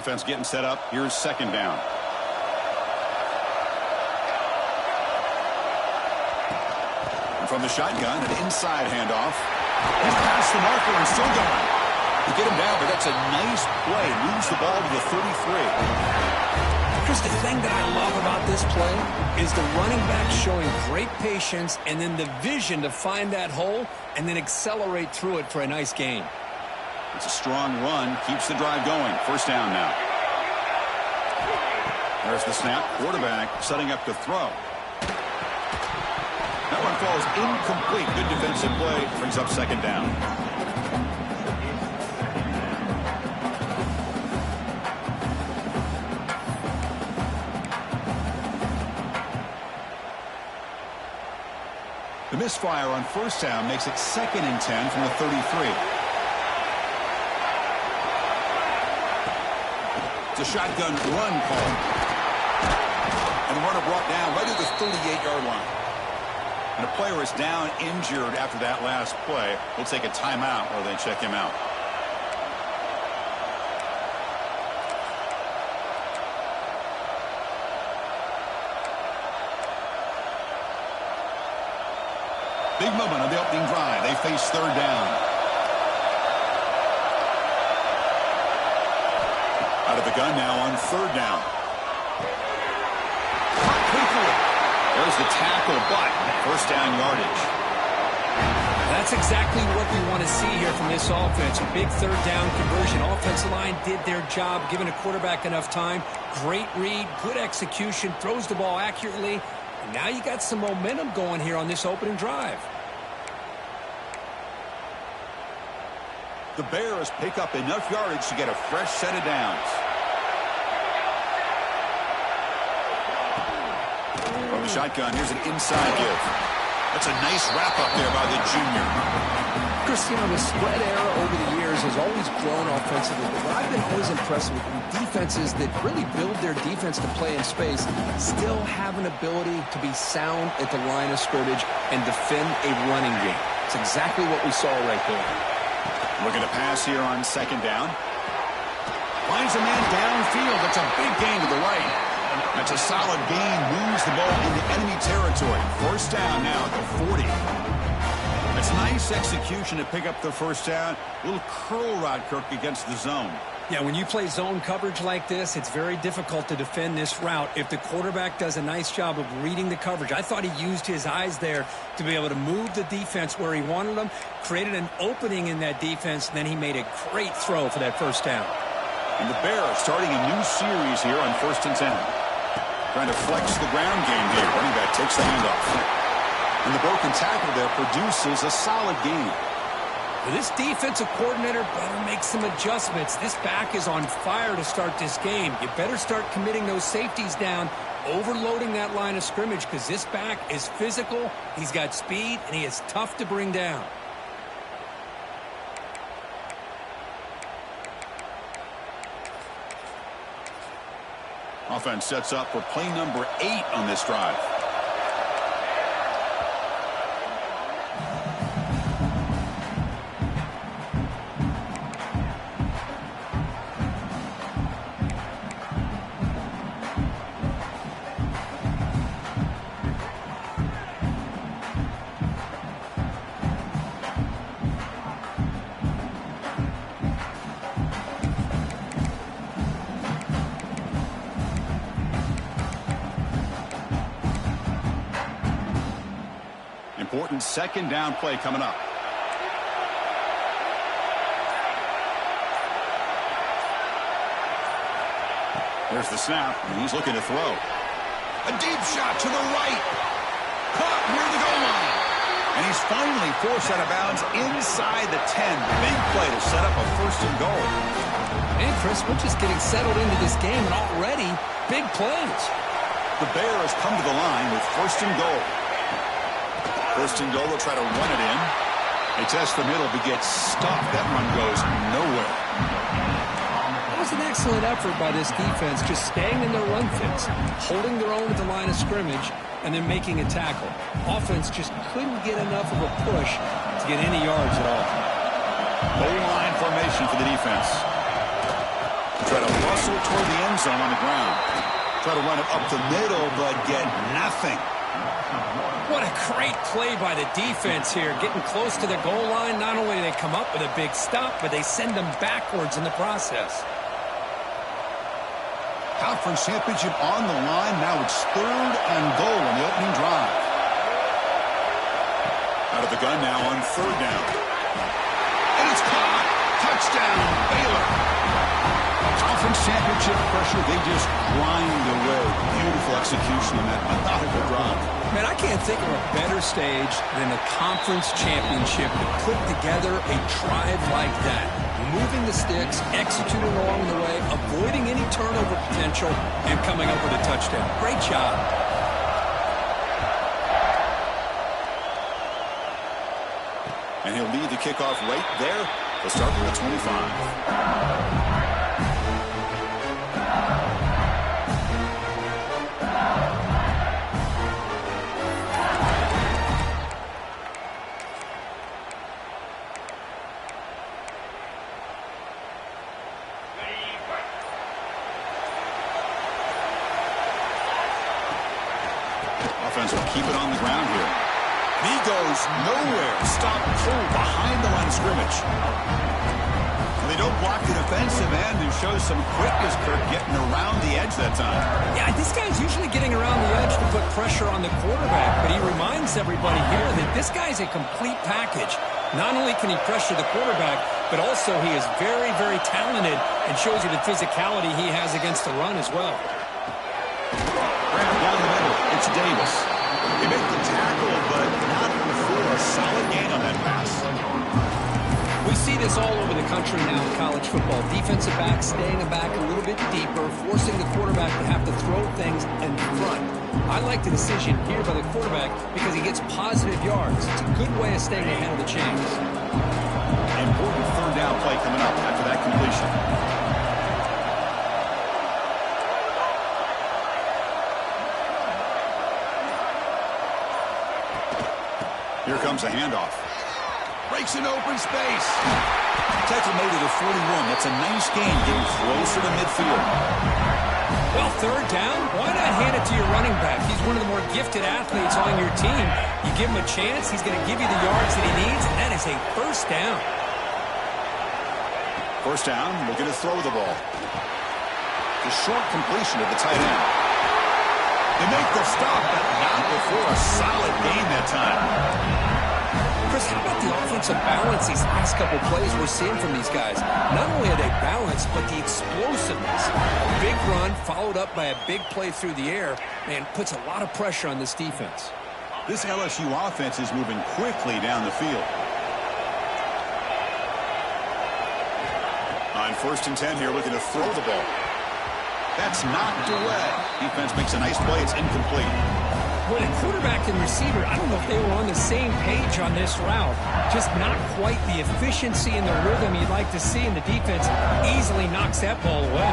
Offense getting set up. Here's second down. And from the shotgun, an inside handoff. He's past the marker and still going. You get him down, but that's a nice play. Moves the ball to the 33. Chris, the thing that I love about this play is the running back showing great patience and then the vision to find that hole and then accelerate through it for a nice gain. It's a strong run. Keeps the drive going. First down now. There's the snap. Quarterback setting up to throw. That one falls incomplete. Good defensive play. Brings up second down. The misfire on first down makes it 2nd and 10 from the 33. It's a shotgun run call. And the runner brought down right at the 38-yard line. And a player is down injured after that last play. We'll take a timeout while they check him out. Big moment on the opening drive. They face third down. Out of the gun now on third down. There's the tackle, but first down yardage. That's exactly what we want to see here from this offense. A big third down conversion. Offensive line did their job, giving a quarterback enough time. Great read, good execution, throws the ball accurately. And now you got some momentum going here on this opening drive. The Bears pick up enough yardage to get a fresh set of downs. From the shotgun, here's an inside give. That's a nice wrap-up there by the junior. Chris, you know, the spread era over the years has always grown offensively, but what I've been always impressed with defenses that really build their defense to play in space still have an ability to be sound at the line of scrimmage and defend a running game. It's exactly what we saw right there. Looking to pass here on second down. Finds a man downfield. That's a big gain to the right. That's a solid gain. Moves the ball into enemy territory. First down now at the 40. That's nice execution to pick up the first down. A little curl rod, Kirk, against the zone. Yeah, when you play zone coverage like this, it's very difficult to defend this route if the quarterback does a nice job of reading the coverage. I thought he used his eyes there to be able to move the defense where he wanted them, created an opening in that defense, and then he made a great throw for that first down. And the Bears starting a new series here on 1st and 10. Trying to flex the ground game here. Running back takes the handoff. And the broken tackle there produces a solid gain. This defensive coordinator better make some adjustments. This back is on fire to start this game. You better start committing those safeties down, overloading that line of scrimmage, because this back is physical, he's got speed, and he is tough to bring down. Offense sets up for play number 8 on this drive. Important second down play coming up. There's the snap, and he's looking to throw. A deep shot to the right. Caught near the goal line. And he's finally forced out of bounds inside the 10. Big play to set up a 1st and goal. And Chris, we're just getting settled into this game, and already big plays. The Bears come to the line with 1st and goal. 1st and goal, they'll try to run it in. They test the middle, but get stuffed. That run goes nowhere. That was an excellent effort by this defense, just staying in their run fits, holding their own at the line of scrimmage, and then making a tackle. Offense just couldn't get enough of a push to get any yards at all. Goal line formation for the defense. Try to muscle toward the end zone on the ground. Try to run it up the middle, but get nothing. What a great play by the defense here. Getting close to the goal line, not only do they come up with a big stop, but they send them backwards in the process. Conference championship on the line. Now it's 3rd and goal on the opening drive. Out of the gun now on 3rd down. And it's caught. Touchdown, Baylor. Conference championship pressure, they just grind away. Beautiful execution on that methodical drive. Man, I can't think of a better stage than the conference championship to put together a drive like that. Moving the sticks, executing along the way, avoiding any turnover potential, and coming up with a touchdown. Great job. And he'll lead the kickoff right there. They'll start with the 25. Offense will keep it on the ground here. He goes nowhere. Stop pull behind the line of scrimmage. And they don't block the defensive end, who shows some quickness, Kirk, getting around the edge that time. Yeah, this guy's usually getting around the edge to put pressure on the quarterback, but he reminds everybody here that this guy's a complete package. Not only can he pressure the quarterback, but also he is very, very talented and shows you the physicality he has against the run as well. Down the middle, it's Davis. He made the tackle, but not before a solid gain on that pass. We see this all over the country now in college football. Defensive backs staying back a little bit deeper, forcing the quarterback to have to throw things in front. I like the decision here by the quarterback because he gets positive yards. It's a good way of staying ahead of the chains. Important 3rd down play coming up after that completion. Here comes a handoff. Breaks an open space. Tackle made it a 41. That's a nice gain, getting closer to midfield. Well, 3rd down, why not hand it to your running back? He's one of the more gifted athletes on your team. You give him a chance, he's going to give you the yards that he needs, and that is a 1st down. 1st down, looking to throw the ball. The short completion to the tight end. They make the stop, but not before a solid gain that time. Chris, how about the offensive balance these last couple plays we're seeing from these guys? Not only are they balanced, but the explosiveness. A big run followed up by a big play through the air, man, puts a lot of pressure on this defense. This LSU offense is moving quickly down the field. On 1st and 10 here, looking to throw the ball. That's knocked away. Defense makes a nice play. It's incomplete. When a quarterback and receiver, I don't know if they were on the same page on this route. Just not quite the efficiency and the rhythm you'd like to see, and the defense easily knocks that ball away.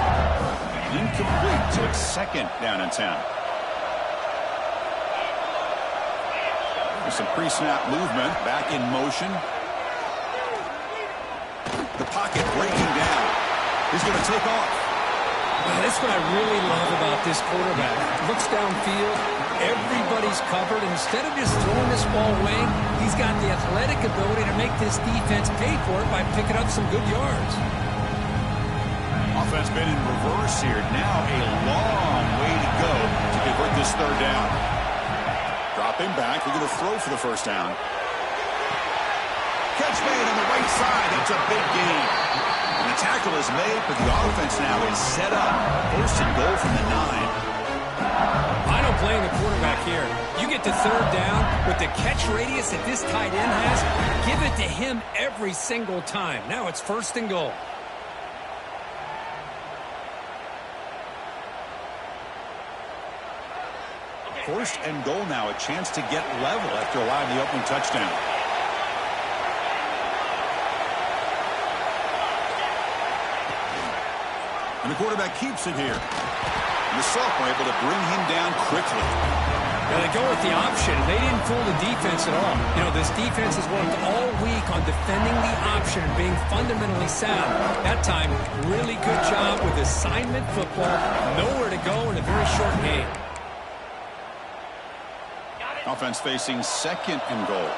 Incomplete, so it's 2nd down and 10. There's some pre-snap movement. Back in motion. The pocket breaking down. He's going to take off. That's what I really love about this quarterback. Looks downfield, everybody's covered. Instead of just throwing this ball away, he's got the athletic ability to make this defense pay for it by picking up some good yards. Offense been in reverse here. Now a long way to go to convert this 3rd down. Dropping back, we're going to throw for the 1st down. Catch made on the right side. That's a big gain. And the tackle is made, but the offense now is set up. 1st and goal from the 9. I don't blame the quarterback here. You get to 3rd down with the catch radius that this tight end has, give it to him every single time. Now it's 1st and goal. First and goal now, a chance to get level after allowing the opening touchdown. And the quarterback keeps it here. And the sophomore able to bring him down quickly. Yeah, they go with the option. They didn't fool the defense at all. You know, this defense has worked all week on defending the option and being fundamentally sound. That time, really good job with assignment football. Nowhere to go in a very short game. Offense facing second and goal.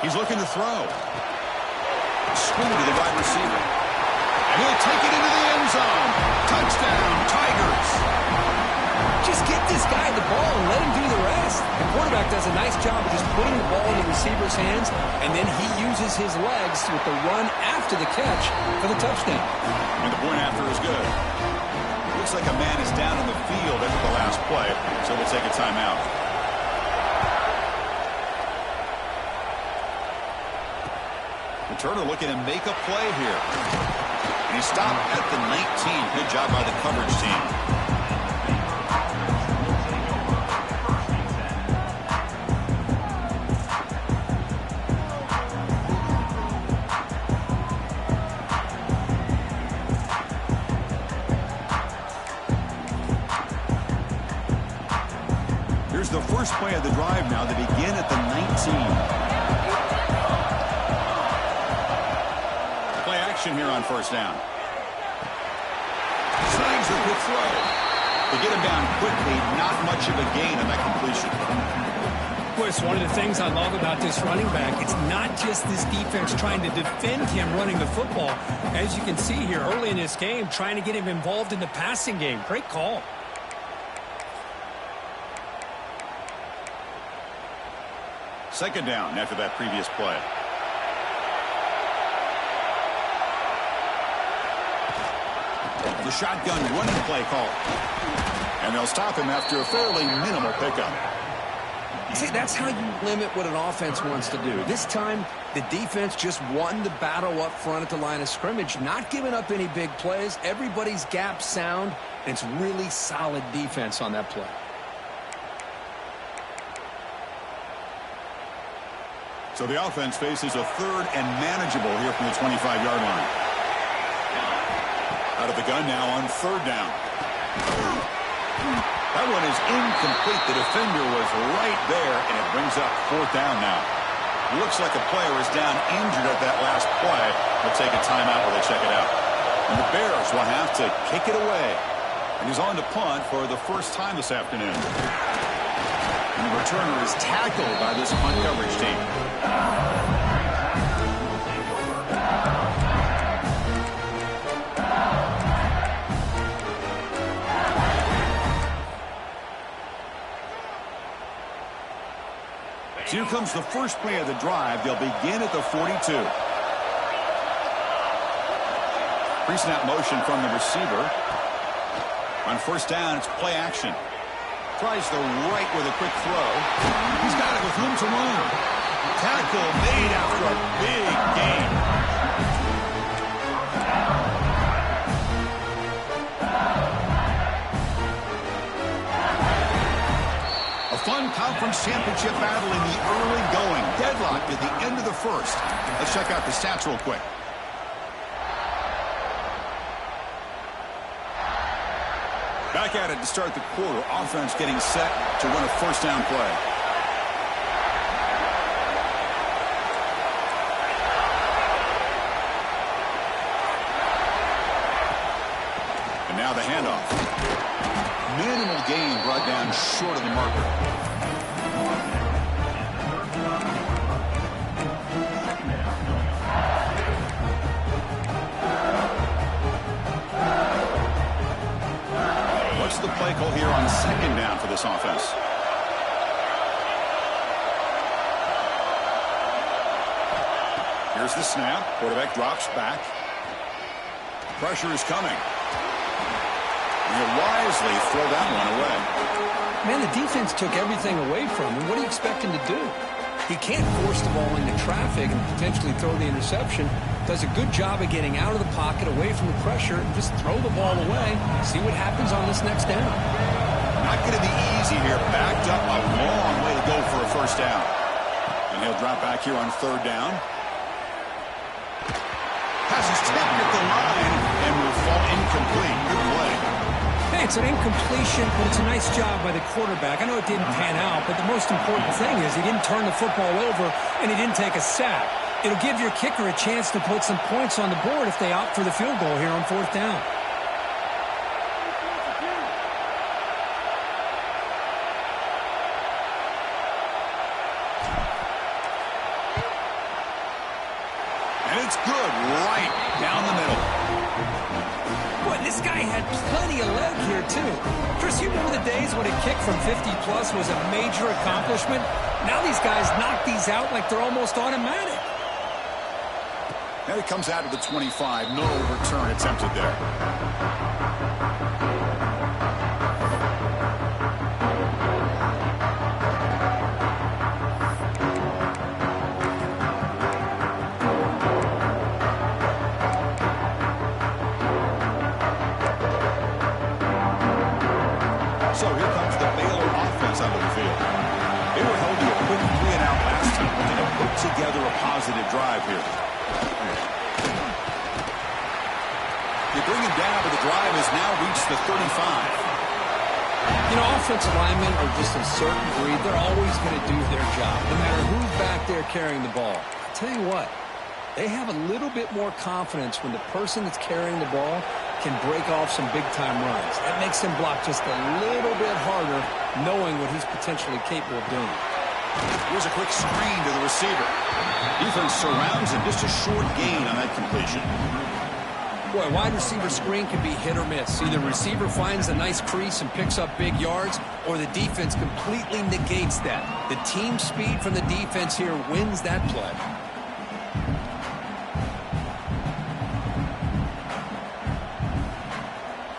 He's looking to throw. Screen to the wide receiver. And he'll take it into the end zone. Touchdown, Tigers. Just get this guy the ball and let him do the rest. The quarterback does a nice job of just putting the ball in the receiver's hands, and then he uses his legs with the run after the catch for the touchdown. And the point after is good. Looks like a man is down in the field after the last play, so we'll take a timeout. Turner looking to make a play here. And he stopped at the 19. Good job by the coverage team. Here's the first play of the drive now. They begin at the 19. Here on first down. Slides the quick throw. They get him down quickly. Not much of a gain on that completion. Of course, one of the things I love about this running back, it's not just this defense trying to defend him running the football. As you can see here early in this game, trying to get him involved in the passing game. Great call. Second down after that previous play. The shotgun running play call. And they'll stop him after a fairly minimal pickup. See, that's how you limit what an offense wants to do. This time, the defense just won the battle up front at the line of scrimmage, not giving up any big plays. Everybody's gap sound, and it's really solid defense on that play. So the offense faces a third and manageable here from the 25-yard line. Out of the gun now on third down. That one is incomplete. The defender was right there, and it brings up fourth down now. Looks like a player is down injured at that last play. They'll take a timeout while they check it out. And the Bears will have to kick it away. And he's on to punt for the first time this afternoon. And the returner is tackled by this punt coverage team. Here comes the first play of the drive. They'll begin at the 42. Pre-snap motion from the receiver. On first down, it's play action. Tries the right with a quick throw. He's got it with room to run. Tackle made after a big gain. Fun conference championship battle in the early going. Deadlocked at the end of the first. Let's check out the stats real quick. Back at it to start the quarter. Offense getting set to run a first down play. And now the handoff. Minimal gain brought down short of the marker. What's the play call here on second down for this offense? Here's the snap. Quarterback drops back. Pressure is coming. He'll wisely throw that one away. Man, the defense took everything away from him. What do you expect him to do? He can't force the ball into traffic and potentially throw the interception. Does a good job of getting out of the pocket, away from the pressure, and just throw the ball away. See what happens on this next down. Not going to be easy here. Backed up a long way to go for a first down. And he'll drop back here on third down. Passes tipped at the line, incomplete. Good play. Hey, it's an incompletion, but it's a nice job by the quarterback. I know it didn't pan out, but the most important thing is he didn't turn the football over and he didn't take a sack. It'll give your kicker a chance to put some points on the board if they opt for the field goal here on 4th down. And it's good right down the middle. Boy, this guy had plenty of leg here, too. Chris, you remember the days when a kick from 50-plus was a major accomplishment? Now these guys knock these out like they're almost automatic. Now he comes out of the 25. No return attempted there. So here comes the Baylor offense onto the field. They were held to a quick 3-and-out last time, looking to put together a positive drive here. They bring him down, but the drive has now reached the 35. You know, offensive linemen are just a certain breed. They're always going to do their job, no matter who's back there carrying the ball. I'll tell you what, they have a little bit more confidence when the person that's carrying the ball can break off some big-time runs. That makes him block just a little bit harder, knowing what he's potentially capable of doing. Here's a quick screen to the receiver. Defense surrounds him. Just a short gain on that completion. Boy, a wide receiver screen can be hit or miss. Either receiver finds a nice crease and picks up big yards, or the defense completely negates that. The team speed from the defense here wins that play.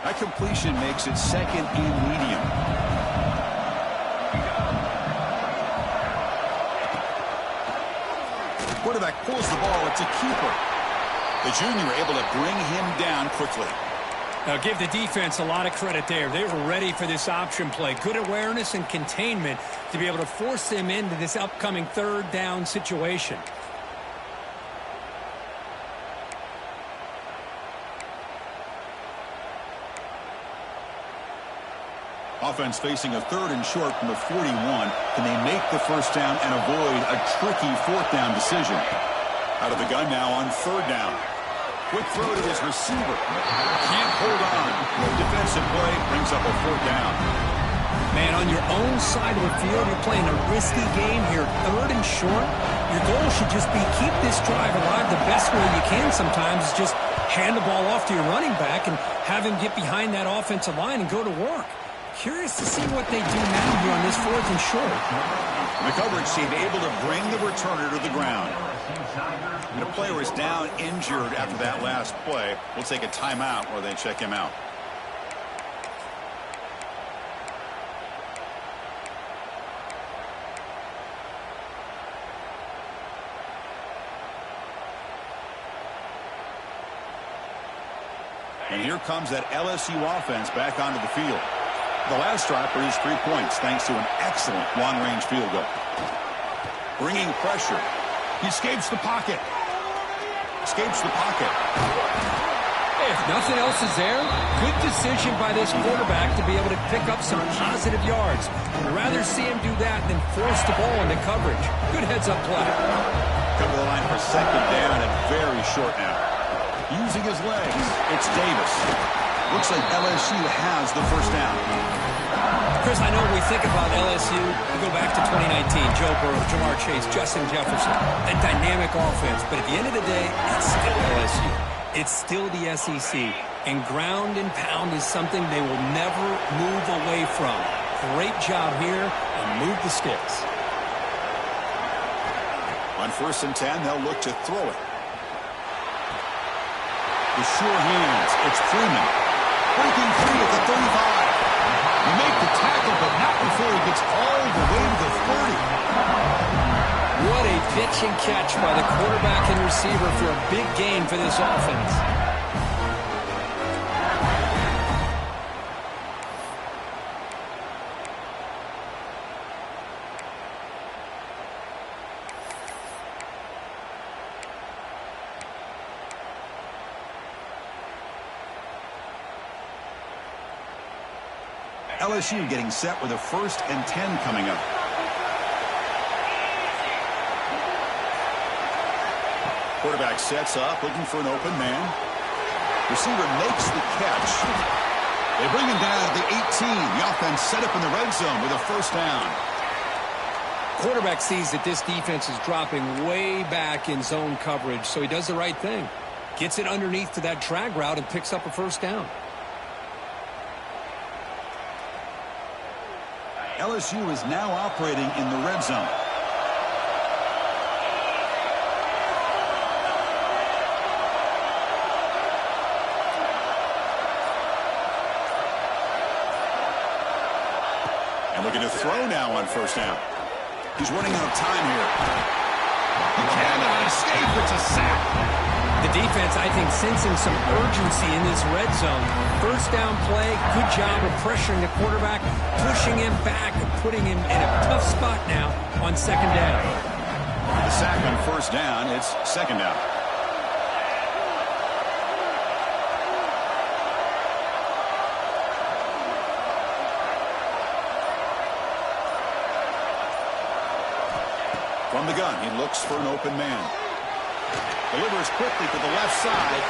That completion makes it 2nd and medium. Quarterback pulls the ball. It's a keeper. The junior able to bring him down quickly. Now give the defense a lot of credit there. They were ready for this option play. Good awareness and containment to be able to force them into this upcoming 3rd down situation. Offense facing a 3rd and short from the 41. Can they make the 1st down and avoid a tricky 4th down decision? Out of the gun now on 3rd down. Quick throw to his receiver. Can't hold on. Defensive play brings up a 4th down. Man, on your own side of the field, you're playing a risky game here. 3rd and short. Your goal should just be keep this drive alive the best way you can sometimes is just hand the ball off to your running back and have him get behind that offensive line and go to work. Curious to see what they do now here on this 4th and short. The coverage team able to bring the returner to the ground. And a player is down injured after that last play. We'll take a timeout while they check him out. And here comes that LSU offense back onto the field. The last drive produced 3 points thanks to an excellent long-range field goal. Bringing pressure. He escapes the pocket. Escapes the pocket. Hey, if nothing else is there, good decision by this quarterback to be able to pick up some positive yards. I'd rather see him do that than force the ball into coverage. Good heads-up play. Come to the line for 2nd down and very short now. Using his legs, it's Davis. Looks like LSU has the 1st down. Chris, I know when we think about LSU, we go back to 2019, Joe Burrow, Jamar Chase, Justin Jefferson, a dynamic offense. But at the end of the day, it's still LSU. It's still the SEC. And ground and pound is something they will never move away from. Great job here, and move the sticks. On 1st and 10, they'll look to throw it. The sure hands, it's Freeman. Breaking free at the 35. He make the tackle, but not before he gets all the way to the 30. What a pitch and catch by the quarterback and receiver for a big gain for this offense. LSU getting set with a 1st and 10 coming up. Quarterback sets up, looking for an open man. Receiver makes the catch. They bring him down at the 18. The offense set up in the red zone with a 1st down. Quarterback sees that this defense is dropping way back in zone coverage, so he does the right thing. Gets it underneath to that drag route and picks up a 1st down. LSU is now operating in the red zone. And looking to throw now on 1st down. He's running out of time here. He cannot escape. It's a sack. The defense, I think, sensing some urgency in this red zone. 1st down play, good job of pressuring the quarterback, pushing him back and putting him in a tough spot now on 2nd down. The sack on 1st down, it's 2nd down. From the gun, he looks for an open man. Delivers quickly to the left side.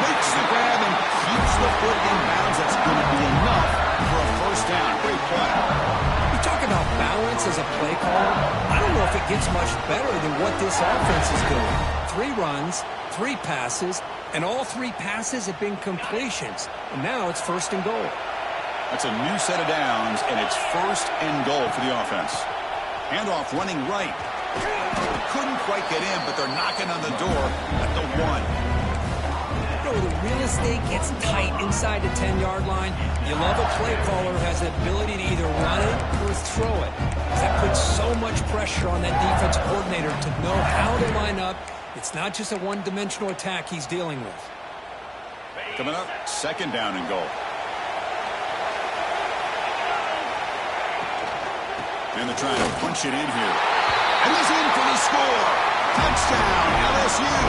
Makes the grab and keeps the foot in bounds. That's going to be enough for a 1st down. Great play. You talk about balance as a play caller. I don't know if it gets much better than what this offense is doing. 3 runs, 3 passes, and all 3 passes have been completions. And now it's 1st and goal. That's a new set of downs, and it's 1st and goal for the offense. Handoff running right. Couldn't quite get in, but they're knocking on the door at the 1. You know, the real estate gets tight inside the 10-yard line. You love a play caller who has the ability to either run it or throw it. That puts so much pressure on that defensive coordinator to know how to line up. It's not just a one-dimensional attack he's dealing with. Coming up, 2nd down and goal. And they're trying to punch it in here. And he's in for the score. Touchdown, LSU.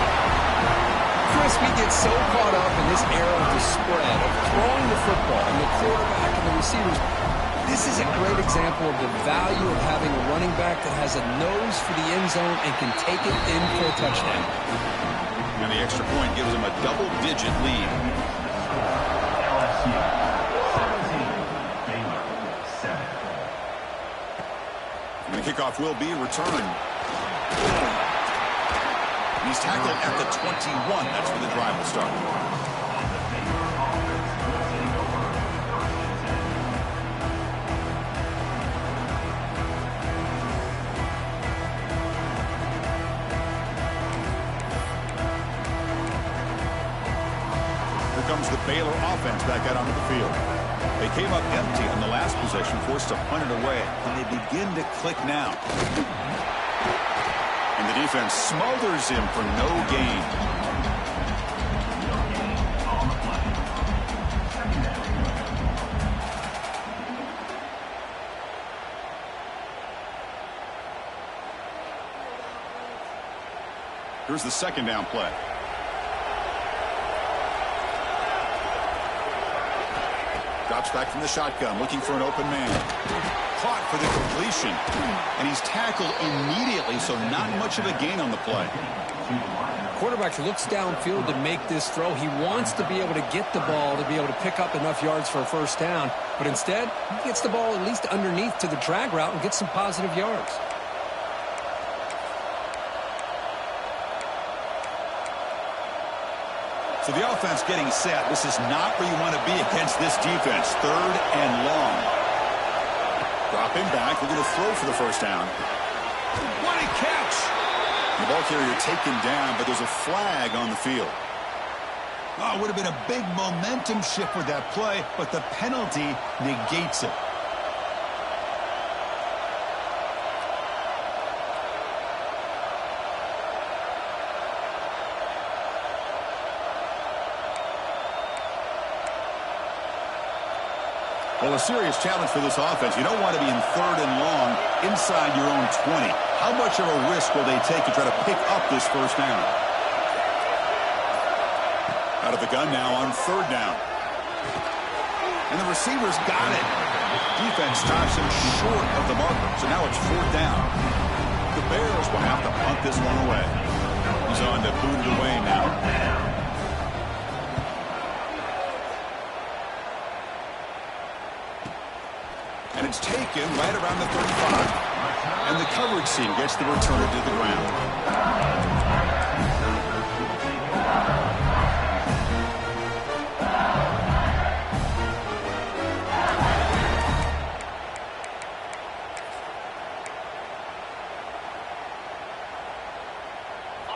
Chris, we get so caught up in this era of the spread, of throwing the football, and the quarterback and the receivers. This is a great example of the value of having a running back that has a nose for the end zone and can take it in for a touchdown. And the extra point gives them a double-digit lead. LSU 17, Baylor 7. And the kickoff will be returned. He's tackled at the 21. That's where the drive will start. Here comes the Baylor offense back out onto the field. They came up empty on the last possession, forced to punt it away, and they begin to click now. And the defense smothers him for no gain. Here's the 2nd down play. Drops back from the shotgun, looking for an open man. Caught for the completion. And he's tackled immediately, so not much of a gain on the play. Quarterback looks downfield to make this throw. He wants to be able to get the ball to be able to pick up enough yards for a 1st down. But instead, he gets the ball at least underneath to the drag route and gets some positive yards. So the offense getting set. This is not where you want to be against this defense. 3rd and long. Dropping back. We're going to throw for the 1st down. What a catch! The ball carrier taken down, but there's a flag on the field. Oh, it would have been a big momentum shift with that play, but the penalty negates it. Well, a serious challenge for this offense. You don't want to be in 3rd and long inside your own 20. How much of a risk will they take to try to pick up this 1st down? Out of the gun now on 3rd down. And the receiver's got it. Defense stops him short of the marker. So now it's 4th down. The Bears will have to punt this one away. He's on to boot it away now. And it's taken right around the 35. And the coverage team gets the returner to the ground.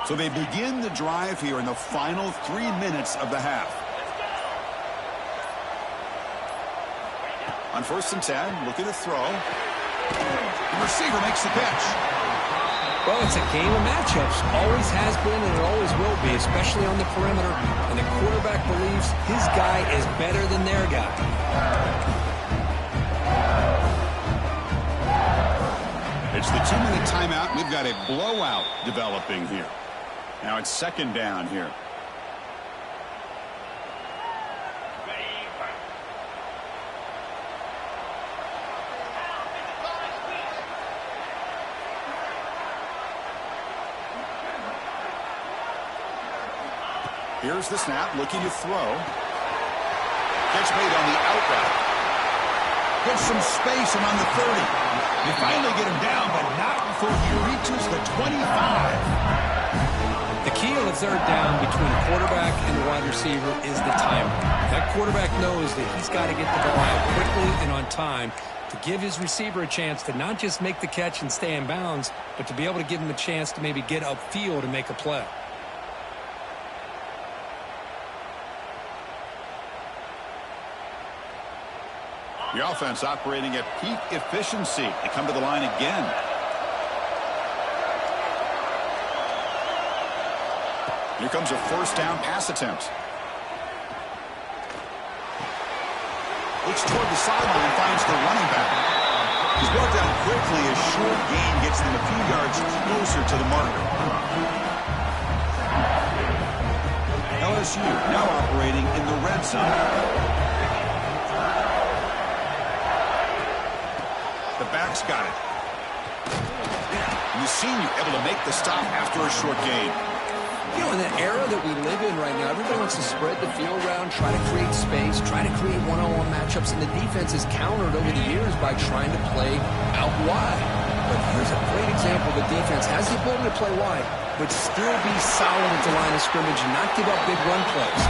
So they begin the drive here in the final 3 minutes of the half. On 1st and 10, looking to throw. The receiver makes the catch. Well, it's a game of matchups. Always has been and it always will be, especially on the perimeter. And the quarterback believes his guy is better than their guy. It's the 2-minute timeout. We've got a blowout developing here. Now it's 2nd down here. Here's the snap, looking to throw. Catch made on the out route. Gets some space and on the 30. They finally get him down, but not before he reaches the 25. The key on the 3rd down between the quarterback and the wide receiver is the timing. That quarterback knows that he's got to get the ball out quickly and on time to give his receiver a chance to not just make the catch and stay in bounds, but to be able to give him a chance to maybe get upfield and make a play. The offense operating at peak efficiency. They come to the line again. Here comes a 1st down pass attempt. Looks toward the sideline, finds the running back. He's brought down quickly. A short gain gets them a few yards closer to the marker. LSU now operating in the red zone. The back's got it. And the senior able to make the stop after a short gain. You know, in the era that we live in right now, everybody wants to spread the field around, try to create space, try to create one-on-one matchups, and the defense is countered over the years by trying to play out wide. But here's a great example. The defense has the ability to play wide, but still be solid at the line of scrimmage and not give up big run plays.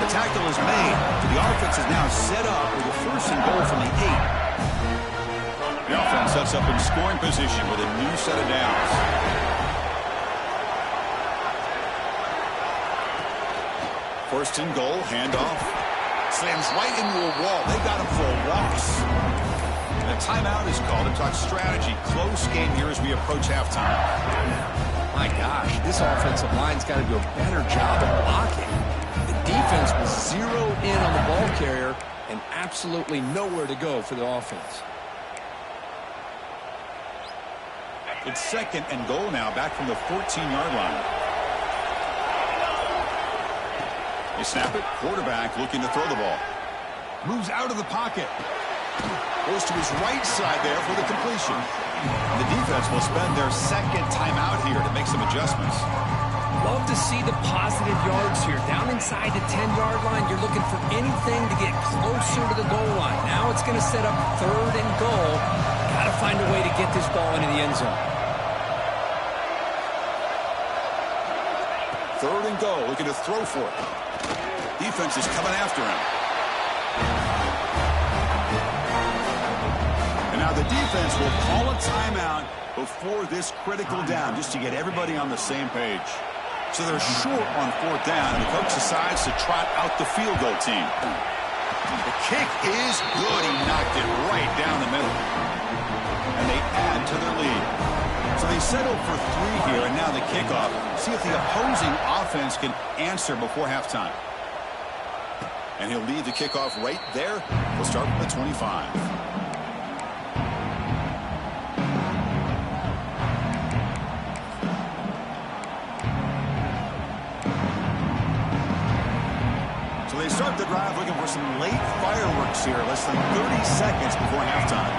The tackle is made. The offense is now set up with a 1st and goal from the 8. The offense sets up in scoring position with a new set of downs. First and goal, handoff. Slams right into a wall. They got him for a loss. And a timeout is called to talk strategy. Close game here as we approach halftime. My gosh, this offensive line's got to do a better job of blocking. The defense was zeroed in on the ball carrier and absolutely nowhere to go for the offense. It's 2nd and goal now, back from the 14-yard line. They snap it. Quarterback looking to throw the ball. Moves out of the pocket. Goes to his right side there for the completion. And the defense will spend their 2nd timeout here to make some adjustments. Love to see the positive yards here. Down inside the 10-yard line, you're looking for anything to get closer to the goal line. Now it's going to set up 3rd and goal. Got to find a way to get this ball into the end zone. 3rd and goal, looking to throw for it. Defense is coming after him. And now the defense will call a timeout before this critical down, just to get everybody on the same page. So they're short on 4th down, and the coach decides to trot out the field goal team. The kick is good. He knocked it right down the middle. And they add to their lead. So they settle for 3 here, and now the kickoff. See if the opposing offense can answer before halftime. And he'll lead the kickoff right there. We'll start with the 25. So they start the drive looking for some late fireworks here. Less than 30 seconds before halftime.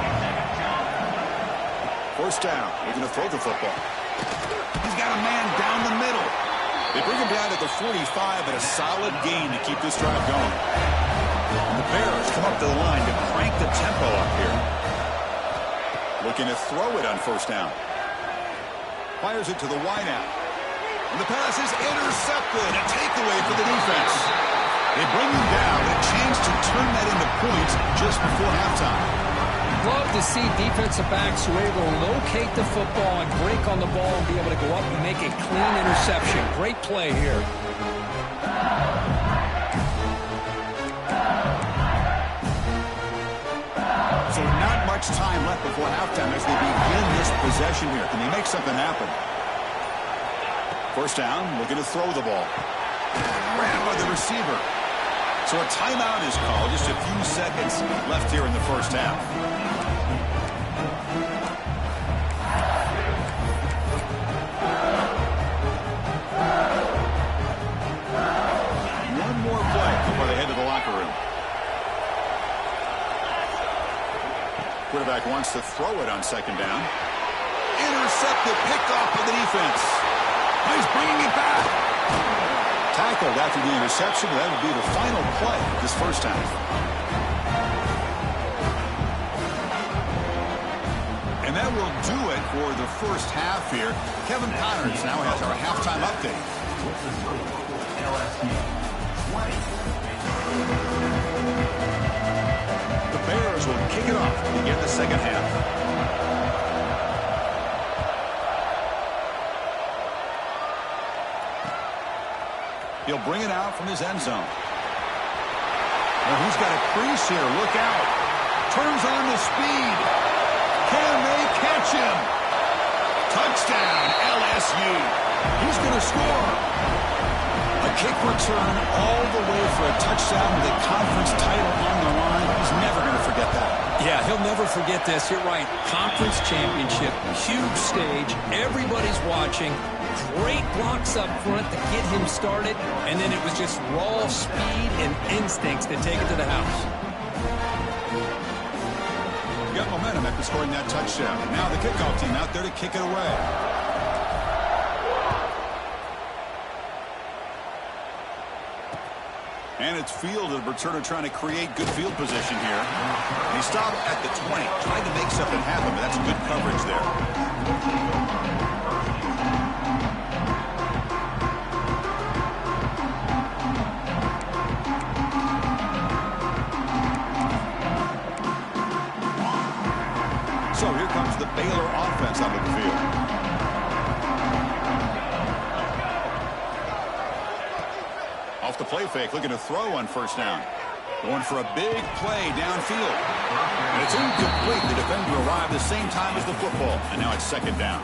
First down. They're going to throw the football. He's got a man down the middle. They bring him down at the 45, but a solid gain to keep this drive going. And the Bears come up to the line to crank the tempo up here. Looking to throw it on first down. Fires it to the wideout. And the pass is intercepted. A takeaway for the defense. They bring him down. A chance to turn that into points just before halftime. Love to see defensive backs who are able to locate the football and break on the ball and be able to go up and make a clean interception. Great play here. So not much time left before halftime as they begin this possession here. Can they make something happen? First down, looking to throw the ball. Ran by the receiver. So a timeout is called. Just a few seconds left here in the first half. One more play before they head to the locker room. Quarterback wants to throw it on second down. Intercepted, picked off by the defense. He's bringing it back. Tackled after the interception. That would be the final play of this first half. And that will do it for the first half here. Kevin Connors now has our halftime update. The Bears will kick it off to begin the second half. He'll bring it out from his end zone. Well, he's got a crease here. Look out. Turns on the speed. Can they catch him? Touchdown, LSU. He's going to score. A kick return all the way for a touchdown with a conference title on the line. He's never going to forget that. Yeah, he'll never forget this. You're right. Conference championship, huge stage. Everybody's watching. Great blocks up front to get him started, and then it was just raw speed and instincts to take it to the house. Got momentum after scoring that touchdown. Now the kickoff team out there to kick it away. And it's fielded. Returner trying to create good field position here. And he stopped at the 20, trying to make something happen, but that's good coverage there. So here comes the Baylor offense onto the field. Off the play fake, looking to throw on first down. Going for a big play downfield. And it's incomplete. The defender arrived the same time as the football. And now it's second down.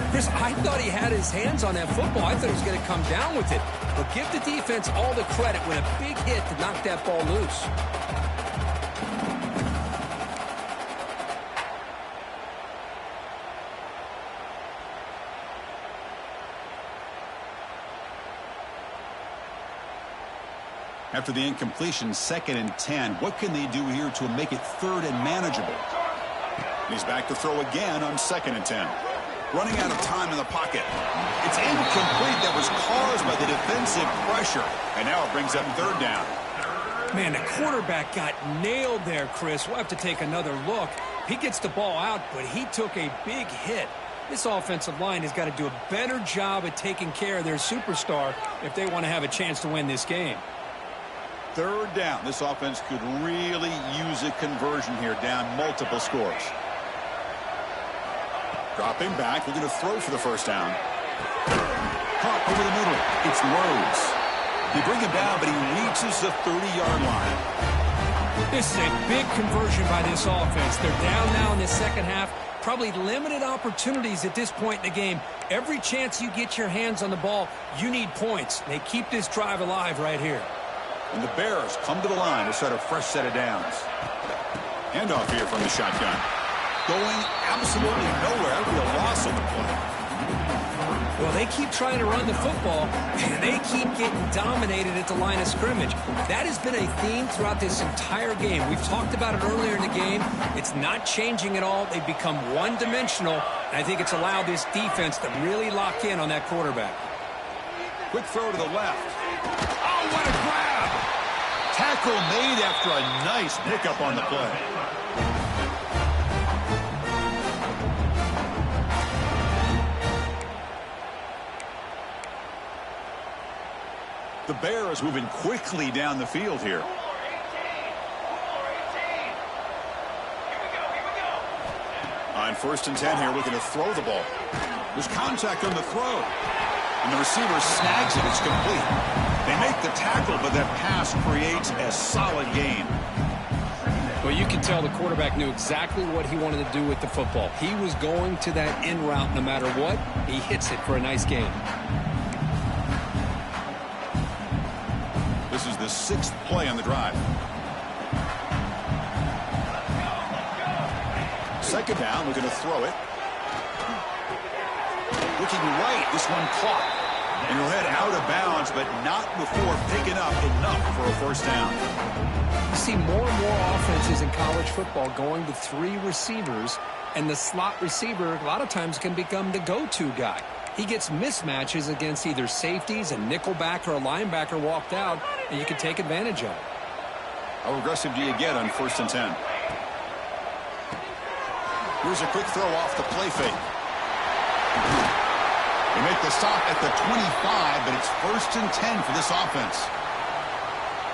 Chris, I thought he had his hands on that football. I thought he was going to come down with it. But give the defense all the credit with a big hit to knock that ball loose. After the incompletion, 2nd and 10. What can they do here to make it 3rd and manageable? He's back to throw again on 2nd and 10. Running out of time in the pocket. It's incomplete. That was caused by the defensive pressure. And now it brings up 3rd down. Man, the quarterback got nailed there, Chris. We'll have to take another look. He gets the ball out, but he took a big hit. This offensive line has got to do a better job at taking care of their superstar if they want to have a chance to win this game. 3rd down. This offense could really use a conversion here, down multiple scores. Dropping back, looking to throw for the first down. Caught over the middle. It's Rhodes. They bring him down, but he reaches the 30-yard line. This is a big conversion by this offense. They're down now in the second half. Probably limited opportunities at this point in the game. Every chance you get your hands on the ball, you need points. They keep this drive alive right here. And the Bears come to the line to start a fresh set of downs. Handoff here from the shotgun. Going absolutely nowhere. That'll be a loss on the play. Well, they keep trying to run the football, and they keep getting dominated at the line of scrimmage. That has been a theme throughout this entire game. We've talked about it earlier in the game. It's not changing at all. They've become one-dimensional, and I think it's allowed this defense to really lock in on that quarterback. Quick throw to the left. Oh, what a grab! Tackle made after a nice pickup on the play. The Bears moving quickly down the field here. On 1st and 10 here, looking to throw the ball. There's contact on the throw. And the receiver snags it. It's complete. They make the tackle, but that pass creates a solid gain. Well, you can tell the quarterback knew exactly what he wanted to do with the football. He was going to that in route no matter what. He hits it for a nice gain. This is the 6th play on the drive. 2nd down, looking to throw it. Looking right, this one caught. And he'll head out of bounds, but not before picking up enough for a 1st down. You see more and more offenses in college football going to 3 receivers, and the slot receiver a lot of times can become the go-to guy. He gets mismatches against either safeties, a nickelback, or a linebacker walked out, and you can take advantage of it. How aggressive do you get on 1st and 10? Here's a quick throw off the play fake. They make the stop at the 25, but it's 1st and 10 for this offense.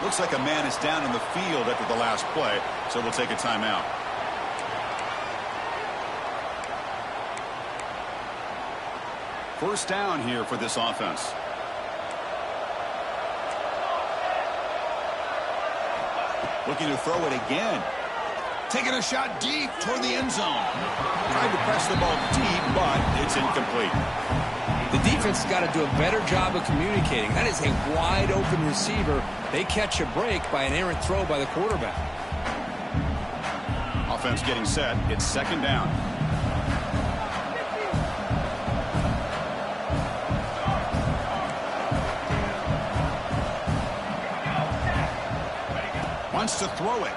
Looks like a man is down in the field after the last play, so they'll take a timeout. First down here for this offense. Looking to throw it again. Taking a shot deep toward the end zone. Tried to press the ball deep, but it's incomplete. The defense has got to do a better job of communicating. That is a wide-open receiver. They catch a break by an errant throw by the quarterback. Offense getting set. It's 2nd down. Wants to throw it.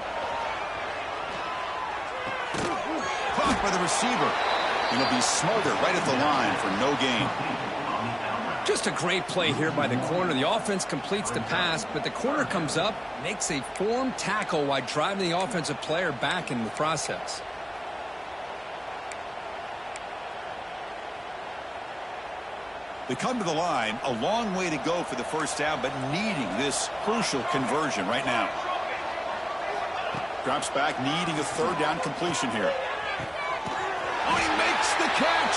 Caught by the receiver. And he'll be smothered right at the line for no gain. Just a great play here by the corner. The offense completes the pass, but the corner comes up, makes a formed tackle while driving the offensive player back in the process. They come to the line, a long way to go for the 1st down, but needing this crucial conversion right now. Drops back, needing a 3rd down completion here. Oh, he makes the catch.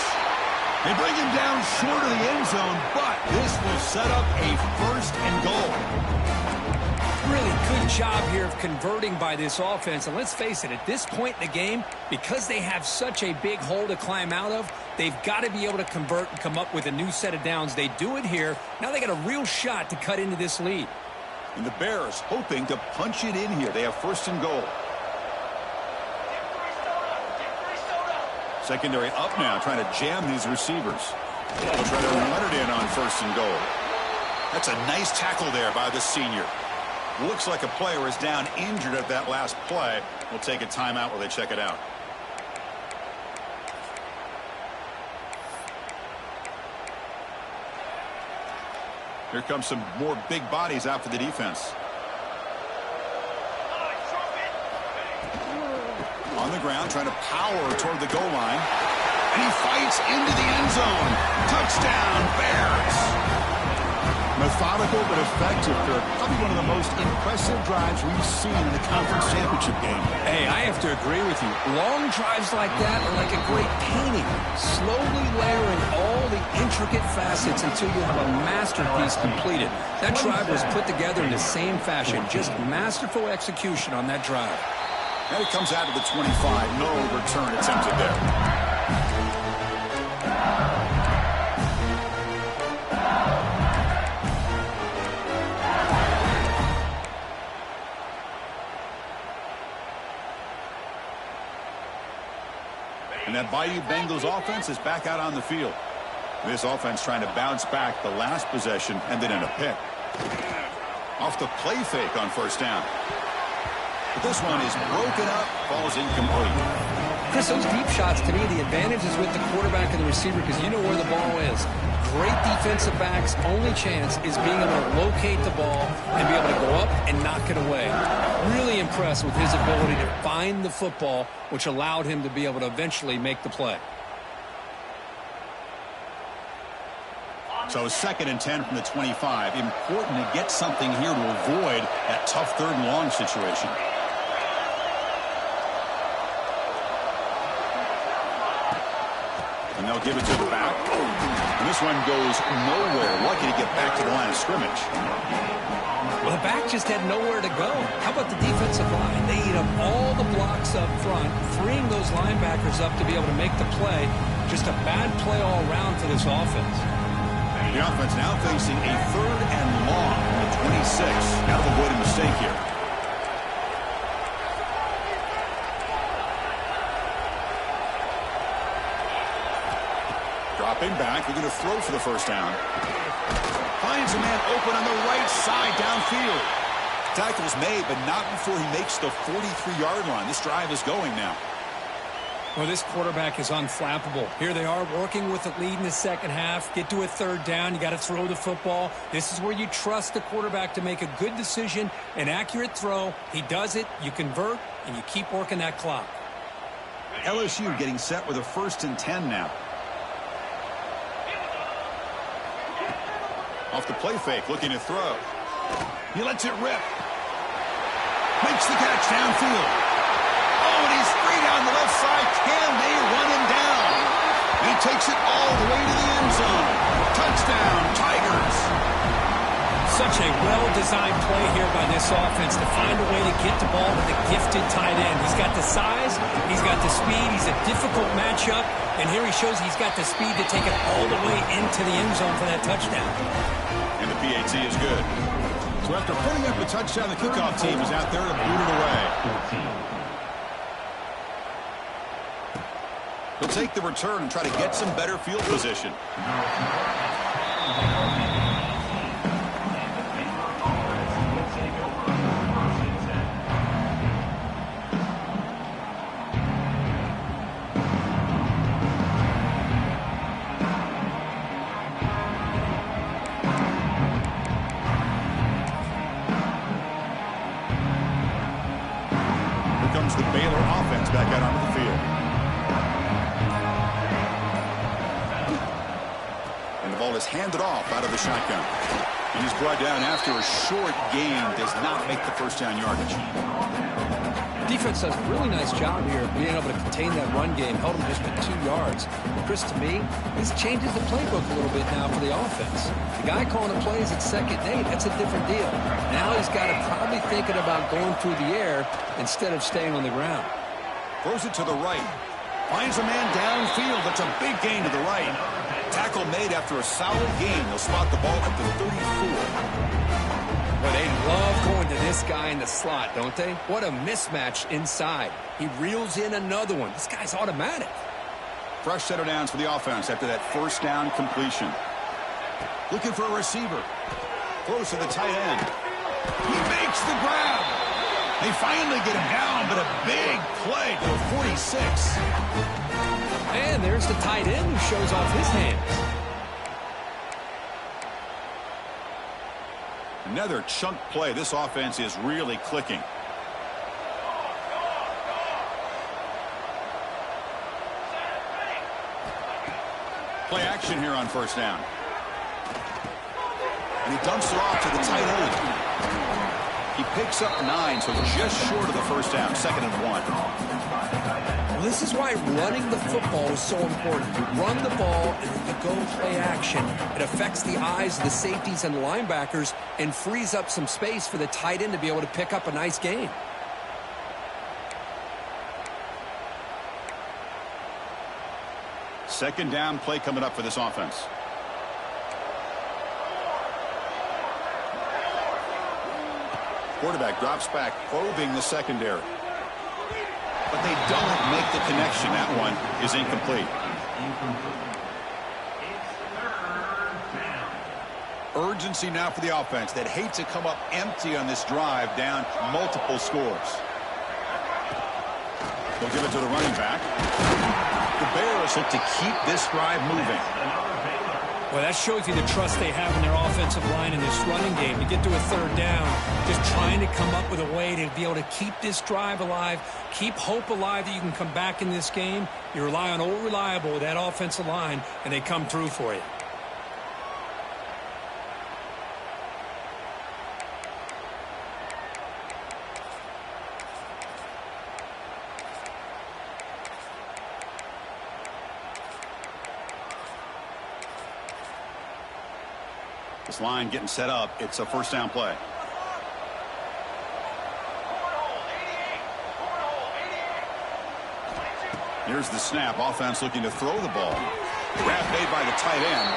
They bring him down short of the end zone, but this will set up a 1st and goal. Really good job here of converting by this offense. And let's face it, at this point in the game, because they have such a big hole to climb out of, they've got to be able to convert and come up with a new set of downs. They do it here. Now they got a real shot to cut into this lead. And the Bears hoping to punch it in here. They have 1st and goal. Secondary up now, trying to jam these receivers. They'll try to run it in on 1st and goal. That's a nice tackle there by the senior. Looks like a player is down injured at that last play. We'll take a timeout while they check it out. Here comes some more big bodies out for the defense. On the ground, trying to power toward the goal line. And he fights into the end zone. Touchdown, Bears! Methodical but effective, Kirk. Probably one of the most impressive drives we've seen in the conference championship game. Hey, I have to agree with you. Long drives like that are like a great painting. Slowly layering all the intricate facets until you have a masterpiece completed. That drive was put together in the same fashion. Just masterful execution on that drive. And it comes out of the 25. No return attempted there. And that Bayou Bengals offense is back out on the field. This offense trying to bounce back the last possession and then in a pick. Off the play fake on first down. But this one is broken up, falls incomplete. Chris, those deep shots, to me, the advantage is with the quarterback and the receiver because you know where the ball is. Great defensive backs' only chance is being able to locate the ball and be able to go up and knock it away. Really impressed with his ability to find the football, which allowed him to be able to eventually make the play. So 2nd and 10 from the 25. Important to get something here to avoid that tough 3rd and long situation. And they'll give it to the back. And this one goes nowhere. Lucky to get back to the line of scrimmage. Well, the back just had nowhere to go. How about the defensive line? They eat up all the blocks up front, freeing those linebackers up to be able to make the play. Just a bad play all around for this offense. The offense now facing a 3rd and long from the 26. Got to avoid a mistake here. Dropping back, they're going to throw for the first down. Finds a man open on the right side downfield. Tackle's made, but not before he makes the 43-yard line. This drive is going now. Well, this quarterback is unflappable. Here they are working with the lead in the second half. Get to a 3rd down. You got to throw the football. This is where you trust the quarterback to make a good decision, an accurate throw. He does it, you convert, and you keep working that clock. LSU getting set with a 1st and 10 now. Off the play fake, looking to throw. He lets it rip. Makes the catch downfield. Oh, and he's free down the left side. Can they run him down? He takes it all the way to the end zone. Touchdown, Tigers. Such a well-designed play here by this offense to find a way to get the ball to the gifted tight end. He's got the size, he's got the speed, he's a difficult matchup, and here he shows he's got the speed to take it all the way into the end zone for that touchdown. And the PAT is good. So after putting up a touchdown, the kickoff team is out there to boot it away. He'll take the return and try to get some better field position. Here comes the Baylor offense back out onto the field. And the ball is handed off out of the shotgun. And he's brought down after a short gain. Does not make the first down yardage. Defense does a really nice job here of being able to contain that run game. Held him just to 2 yards. Chris, to me, this changes the playbook a little bit now for the offense. The guy calling the plays at 2nd and 8, that's a different deal. Now he's got to probably thinking about going through the air instead of staying on the ground. Throws it to the right. Finds a man downfield. That's a big gain to the right. Tackle made after a solid gain. They'll spot the ball at the 34. But they love going to this guy in the slot, don't they? What a mismatch inside. He reels in another one. This guy's automatic. Fresh set of downs for the offense after that first down completion. Looking for a receiver. Throws to the tight end. He makes the grab. They finally get him down, but a big play to the 46. And there's the tight end who shows off his hands. Another chunk play. This offense is really clicking. Play action here on first down. And he dumps it off to the tight end. He picks up 9, so just short of the first down. 2nd and 1. Well, this is why running the football is so important. You run the ball and then you go play action. It affects the eyes of the safeties and the linebackers and frees up some space for the tight end to be able to pick up a nice gain. Second down play coming up for this offense. Quarterback drops back, probing the secondary. But they don't make the connection. That one is incomplete. Urgency now for the offense that hate to come up empty on this drive down multiple scores. They'll give it to the running back. The Bears look to keep this drive moving. Well, that shows you the trust they have in their offensive line in this running game. To get to a third down, just trying to come up with a way to be able to keep this drive alive, keep hope alive that you can come back in this game. You rely on old reliable with that offensive line, and they come through for you. This line getting set up. It's a first down play. Here's the snap. Offense looking to throw the ball. Grab made by the tight end.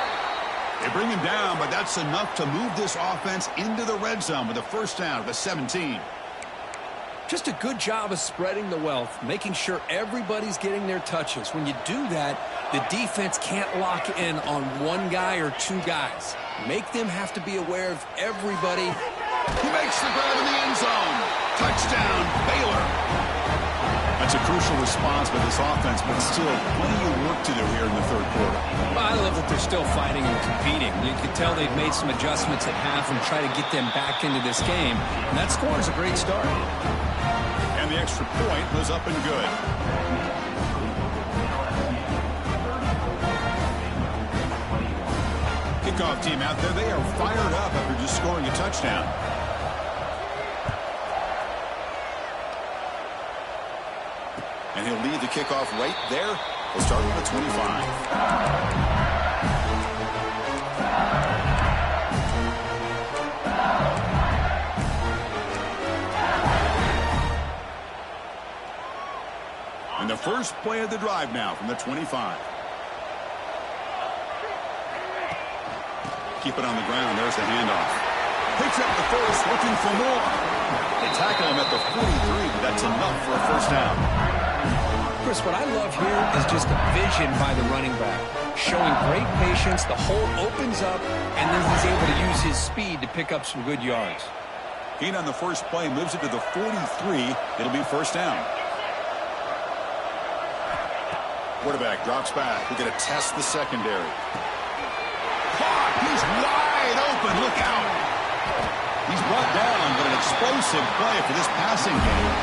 They bring him down, but that's enough to move this offense into the red zone with a first down at the 17. Just a good job of spreading the wealth, making sure everybody's getting their touches. When you do that, the defense can't lock in on one guy or two guys. Make them have to be aware of everybody. He makes the grab in the end zone. Touchdown, Baylor. That's a crucial response by this offense, but still plenty of work to do here in the third quarter. Well, I love that they're still fighting and competing. You can tell they've made some adjustments at half and try to get them back into this game. And that score is a great start. And the extra point was up and good. Kickoff team out there. They are fired up after just scoring a touchdown. And he'll lead the kickoff right there. We'll start with the 25. And the first play of the drive now from the 25. Keep it on the ground. There's the handoff. Picks up the first, looking for more. They tackle him at the 43, but that's enough for a first down. Chris, what I love here is just a vision by the running back. Showing great patience, the hole opens up, and then he's able to use his speed to pick up some good yards. Gain on the first play, moves it to the 43. It'll be first down. Quarterback drops back. We're going to test the secondary. Caught! He's wide open. Look out! He's brought down, but an explosive play for this passing game.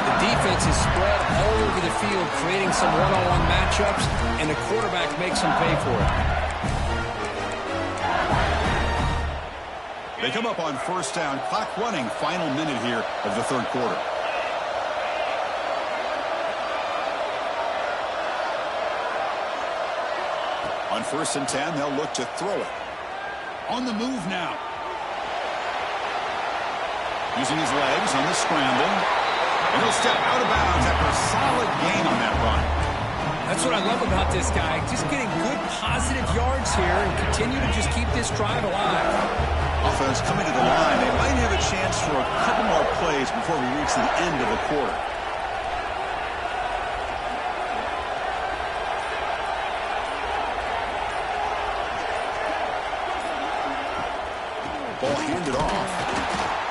The defense is spread all over the field, creating some one-on-one matchups, and the quarterback makes them pay for it. They come up on first down. Clock running. Final minute here of the third quarter. On 1st and 10, they'll look to throw it. On the move now. Using his legs on the scramble. And he'll step out of bounds after a solid gain on that run. That's what I love about this guy. Just getting good, positive yards here and continue to just keep this drive alive. Offense coming to the line. They might have a chance for a couple more plays before we reach the end of the quarter. Ball handed off.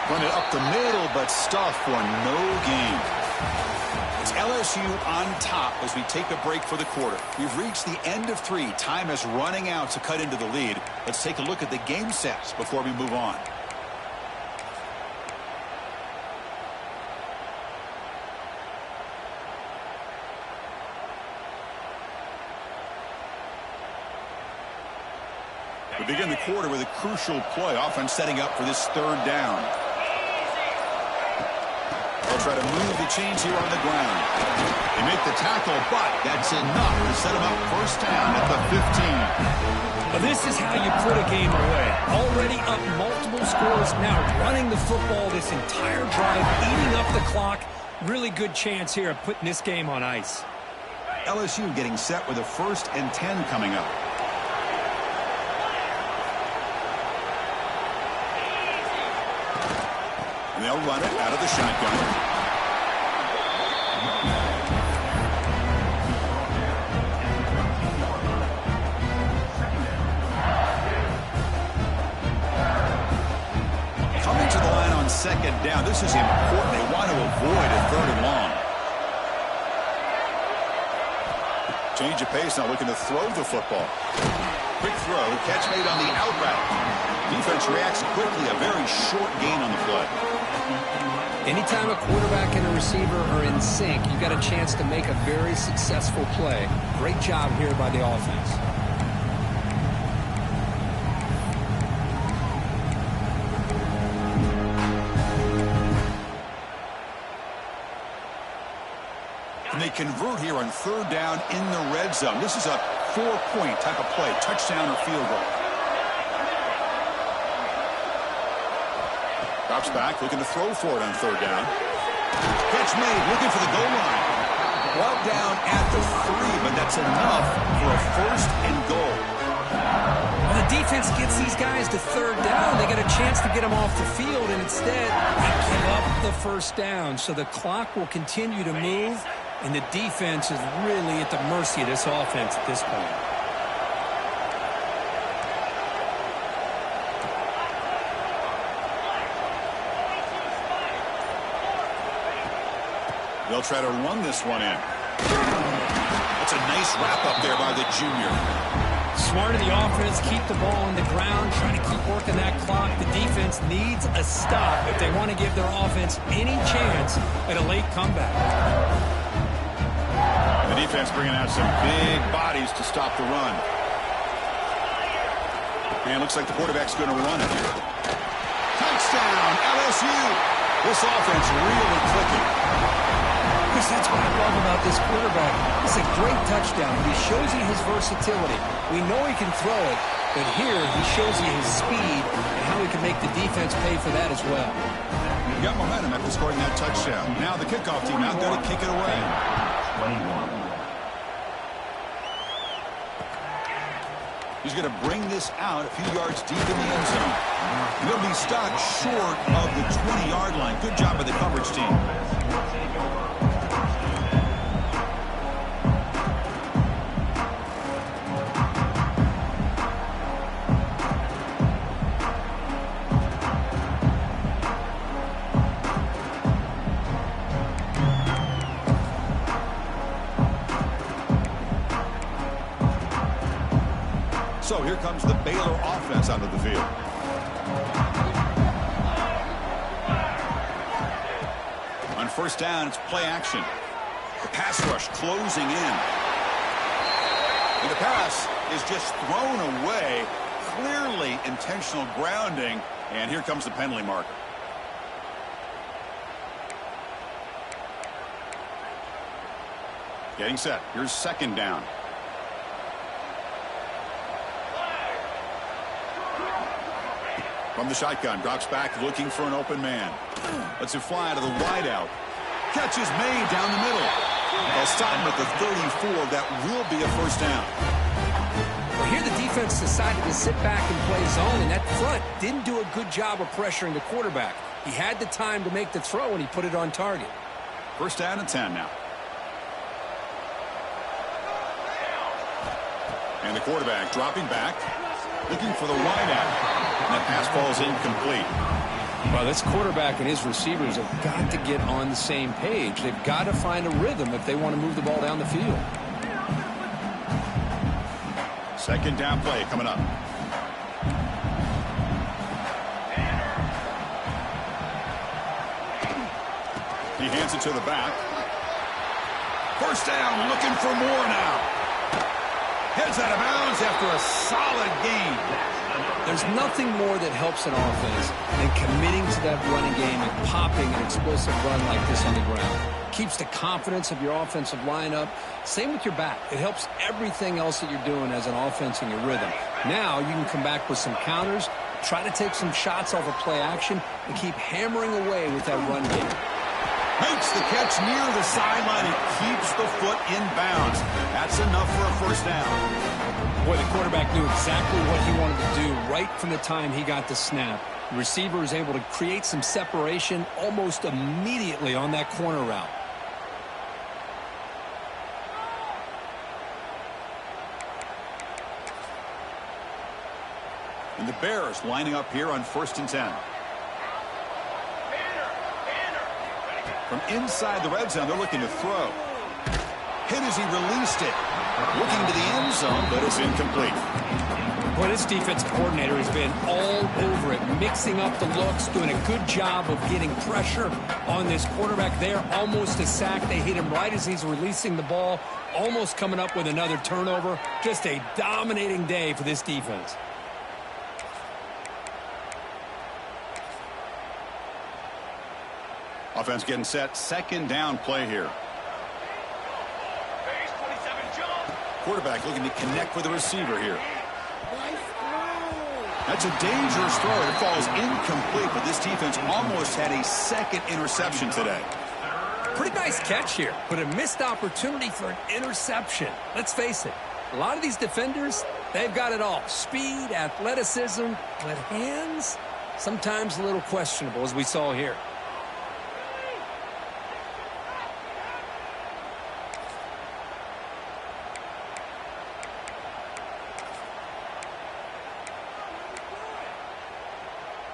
Run it up the middle, but stuff for no gain. It's LSU on top as we take a break for the quarter. We've reached the end of 3. Time is running out to cut into the lead. Let's take a look at the game sets before we move on. We begin the quarter with a crucial play. Offense setting up for this third down. They'll try to move the chains here on the ground. They make the tackle, but that's enough to set them up first down at the 15. Well, this is how you put a game away. Already up multiple scores, now running the football this entire drive, eating up the clock. Really good chance here of putting this game on ice. LSU getting set with a 1st and 10 coming up. And they'll run it out of the shotgun. second down. This is important. They want to avoid a 3rd and long. Change of pace now, looking to throw the football. Quick throw, catch made on the out route. Defense reacts quickly, a very short gain on the play. Anytime a quarterback and a receiver are in sync, you've got a chance to make a very successful play. Great job here by the offense. And they convert here on 3rd down in the red zone. This is a 4-point type of play, touchdown or field goal. Drops back, looking to throw for it on 3rd down. Catch made, looking for the goal line. Brought down at the 3, but that's enough for a 1st and goal. Well, the defense gets these guys to 3rd down. They get a chance to get them off the field, and instead they give up the 1st down. So the clock will continue to move, and the defense is really at the mercy of this offense at this point. They'll try to run this one in. That's a nice wrap-up there by the junior. Smart of the offense, keep the ball on the ground, trying to keep working that clock. The defense needs a stop if they want to give their offense any chance at a late comeback. The defense bringing out some big bodies to stop the run. And looks like the quarterback's going to run it here. Touchdown, LSU! This offense really clicking. That's what I love about this quarterback. It's a great touchdown. He shows you his versatility. We know he can throw it, but here he shows you his speed and how he can make the defense pay for that as well. He got momentum after scoring that touchdown. Now the kickoff team out there to kick it away. 21. He's going to bring this out a few yards deep in the end zone. He'll be stopped short of the 20-yard line. Good job by the coverage team. So here comes the Baylor offense onto the field. On 1st down, it's play action. The pass rush closing in. And the pass is just thrown away. Clearly intentional grounding. And here comes the penalty marker. Getting set. Here's 2nd down. From the shotgun, drops back, looking for an open man. Lets it fly to the wideout. Catch is made down the middle. They'll stop him at the 34. That will be a 1st down. Well, here the defense decided to sit back and play zone, and that front didn't do a good job of pressuring the quarterback. He had the time to make the throw, and he put it on target. 1st down and 10 now. And the quarterback dropping back, looking for the wideout. And that pass falls incomplete. Well, this quarterback and his receivers have got to get on the same page. They've got to find a rhythm if they want to move the ball down the field. 2nd down play coming up. He hands it to the back. 1st down, looking for more now. Heads out of bounds after a solid gain. There's nothing more that helps an offense than committing to that running game and popping an explosive run like this on the ground. Keeps the confidence of your offensive lineup. Same with your back. It helps everything else that you're doing as an offense in your rhythm. Now you can come back with some counters, try to take some shots off of play action, and keep hammering away with that run game. Makes the catch near the sideline and keeps the foot in bounds. That's enough for a 1st down. Boy, the quarterback knew exactly what he wanted to do right from the time he got the snap. The receiver was able to create some separation almost immediately on that corner route. And the Bears lining up here on 1st and 10. From inside the red zone, they're looking to throw. Hit as he released it. Looking to the end zone, but it's incomplete. Boy, this defensive coordinator has been all over it, mixing up the looks, doing a good job of getting pressure on this quarterback there. Almost a sack. They hit him right as he's releasing the ball, almost coming up with another turnover. Just a dominating day for this defense. Offense getting set. Second down play here. Quarterback looking to connect with the receiver here. That's a dangerous throw. It falls incomplete, but this defense almost had a second interception today. Pretty nice catch here, but a missed opportunity for an interception. Let's face it, a lot of these defenders, they've got it all. Speed, athleticism, but hands, sometimes a little questionable, as we saw here.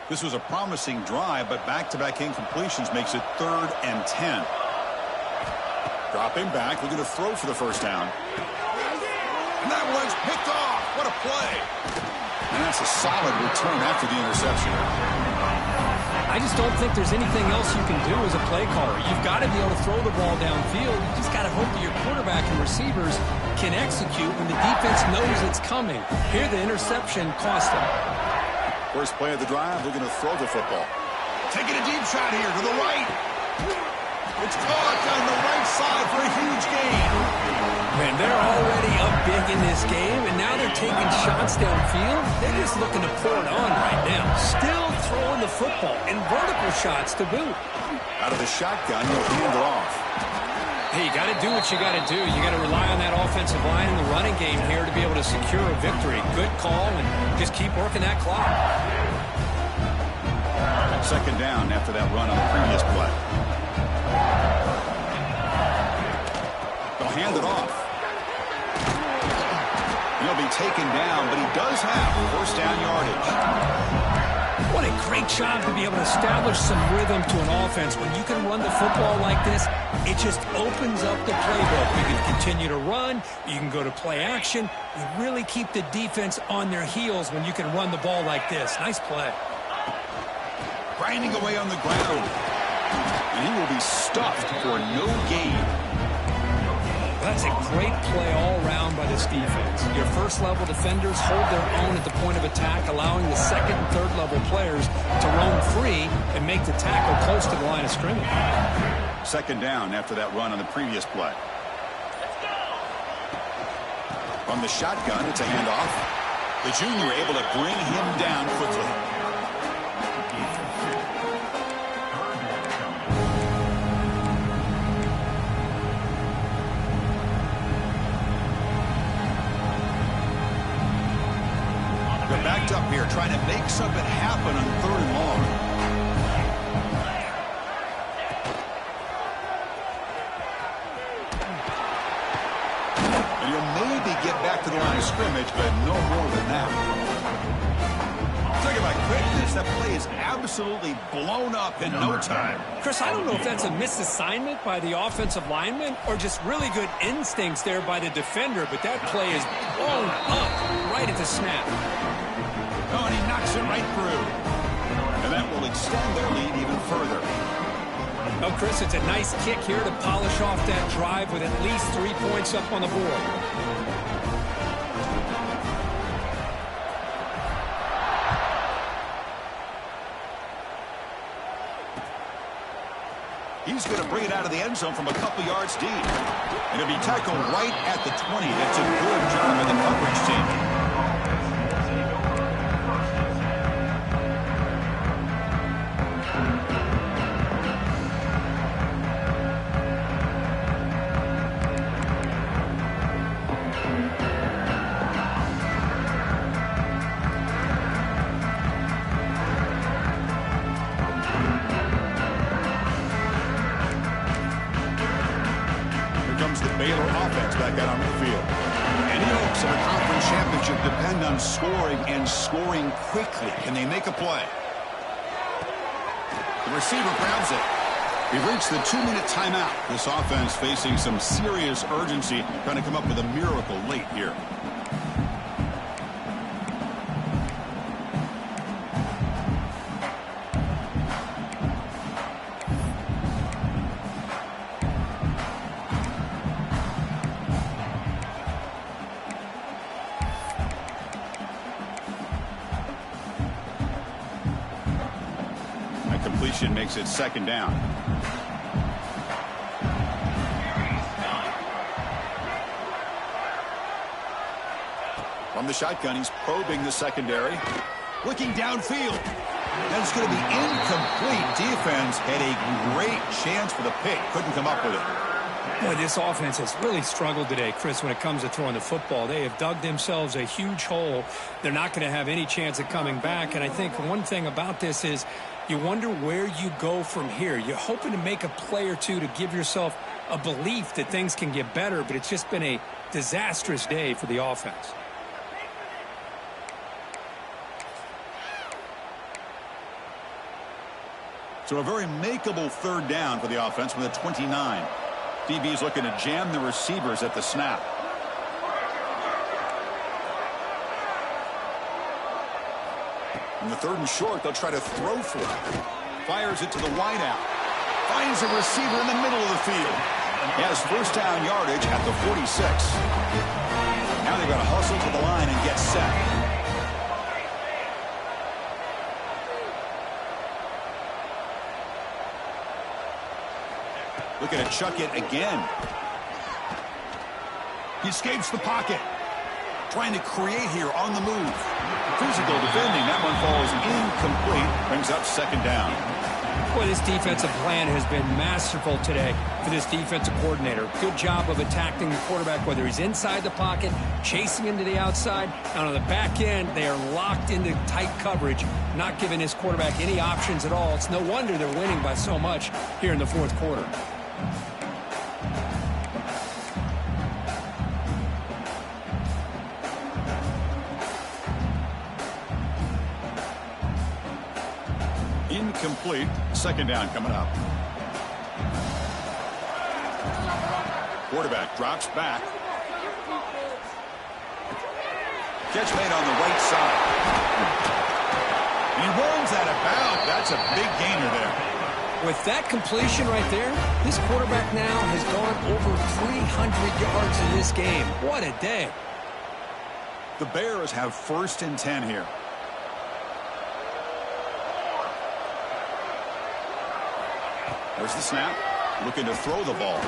This was a promising drive, but back-to-back incompletions makes it 3rd and 10. Dropping back, looking to throw for the first down. And that one's picked off. What a play. And that's a solid return after the interception. I just don't think there's anything else you can do as a play caller. You've got to be able to throw the ball downfield. You just got to hope that your quarterback and receivers can execute when the defense knows it's coming. Here, the interception cost them. First play of the drive, looking to throw the football. Taking a deep shot here to the right. It's caught on the right side for a huge gain. Man, they're already up big in this game, and now they're taking shots downfield. They're just looking to pour it on right now. Still throwing the football, and vertical shots to boot. Out of the shotgun, he'll hand it off. Hey, you got to do what you got to do. You got to rely on that offensive line in the running game here to be able to secure a victory. Good call, and just keep working that clock. Second down after that run on the previous play. They'll hand it off. He'll be taken down, but he does have first down yardage. What a great job to be able to establish some rhythm to an offense. When you can run the football like this, it just opens up the playbook. You can continue to run. You can go to play action. You really keep the defense on their heels when you can run the ball like this. Nice play. Grinding away on the ground. And he will be stuffed for no gain. That's a great play all around by this defense. Your first-level defenders hold their own at the point of attack, allowing the second and third-level players to roam free and make the tackle close to the line of scrimmage. Second down after that run on the previous play. From the shotgun, it's a handoff. The junior able to bring him down quickly. They're backed up here, trying to make something happen on 3rd and long. And you'll maybe get back to the line of scrimmage, but no more than that. Talk about quickness. That play is absolutely blown up in no time. Chris, I don't know if that's a misassignment by the offensive lineman or just really good instincts there by the defender, but that play is blown up right at the snap. Oh, and he knocks it right through. And that will extend their lead even further. Oh, Chris, it's a nice kick here to polish off that drive with at least 3 points up on the board. He's going to bring it out of the end zone from a couple yards deep. And it'll be tackled right at the 20. That's a good job of the coverage team. The Baylor offense back out on the field. Any hopes of a conference championship depend on scoring and scoring quickly. Can they make a play? The receiver grabs it. We've reached the 2-minute timeout. This offense facing some serious urgency, trying to come up with a miracle late here. That completion makes it 2nd down. From the shotgun, he's probing the secondary. Looking downfield. And it's going to be incomplete. Defense had a great chance for the pick. Couldn't come up with it. Boy, this offense has really struggled today, Chris, when it comes to throwing the football. They have dug themselves a huge hole. They're not going to have any chance of coming back. And I think one thing about this is you wonder where you go from here. You're hoping to make a play or two to give yourself a belief that things can get better, but it's just been a disastrous day for the offense. So a very makeable 3rd down for the offense with a 29. DB's looking to jam the receivers at the snap. In the 3rd and short, they'll try to throw for it. Fires it to the wideout. Finds a receiver in the middle of the field. He has 1st down yardage at the 46. Now they've got to hustle to the line and get set. Looking to chuck it again. He escapes the pocket. Trying to create here on the move. Physical defending. That one falls incomplete. Brings up 2nd down. Boy, this defensive plan has been masterful today for this defensive coordinator. Good job of attacking the quarterback, whether he's inside the pocket, chasing him to the outside. And on the back end, they are locked into tight coverage, not giving this quarterback any options at all. It's no wonder they're winning by so much here in the 4th quarter. Incomplete. 2nd down coming up. Quarterback drops back. Catch made on the right side. He runs that about. That's a big gainer there. With that completion right there, this quarterback now has gone over 300 yards in this game. What a day. The Bears have 1st and 10 here. There's the snap. Looking to throw the ball.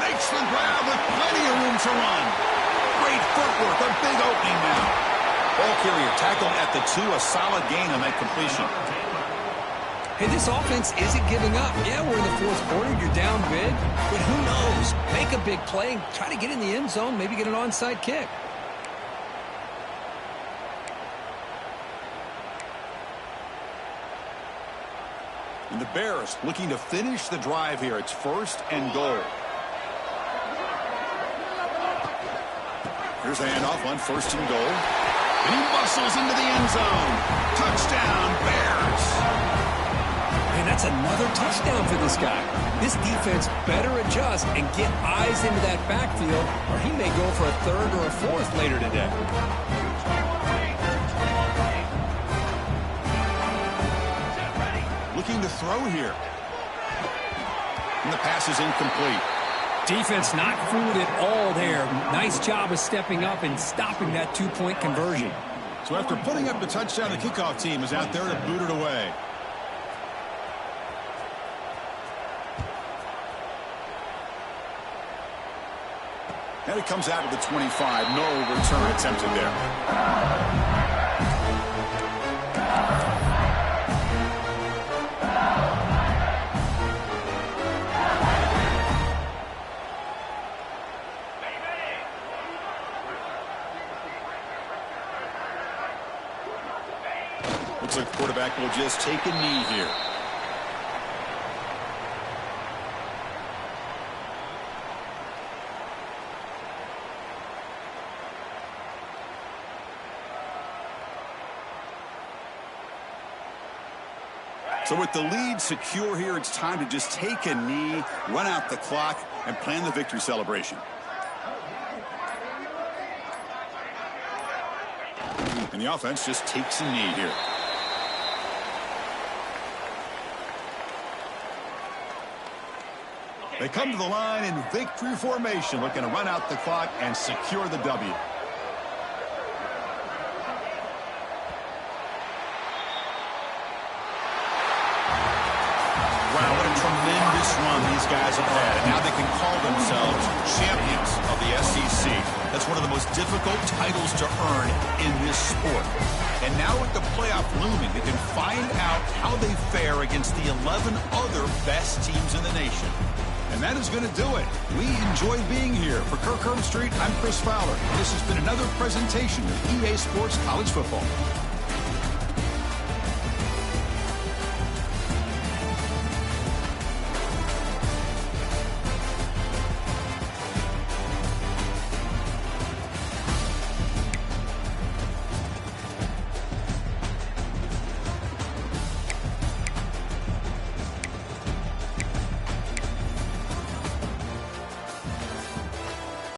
Makes the grab with plenty of room to run. Great footwork. A big opening now. Ball carrier tackled at the 2. A solid gain on that completion. Hey, this offense isn't giving up. Yeah, we're in the 4th quarter. You're down big. But who knows? Make a big play. Try to get in the end zone. Maybe get an onside kick. And the Bears looking to finish the drive here. It's 1st and goal. Here's the handoff on 1st and goal. And he bustles into the end zone. Touchdown, Bears. And that's another touchdown for this guy. This defense better adjust and get eyes into that backfield, or he may go for a 3rd or a 4th later today. Looking to throw here. And the pass is incomplete. Defense not fooled at all there. Nice job of stepping up and stopping that 2-point conversion. So after putting up the touchdown, the kickoff team is out there to boot it away. And it comes out of the 25. No return attempted there. Looks like the quarterback will just take a knee here. So with the lead secure here, it's time to just take a knee, run out the clock, and plan the victory celebration. And the offense just takes a knee here. They come to the line in victory formation, looking to run out the clock and secure the W. Wow, what a tremendous run these guys have had. And now they can call themselves champions of the SEC. That's one of the most difficult titles to earn in this sport. And now with the playoff looming, they can find out how they fare against the 11 other best teams in the nation. And that is going to do it. We enjoyed being here. For Kirk Street, I'm Chris Fowler. This has been another presentation of EA Sports College Football.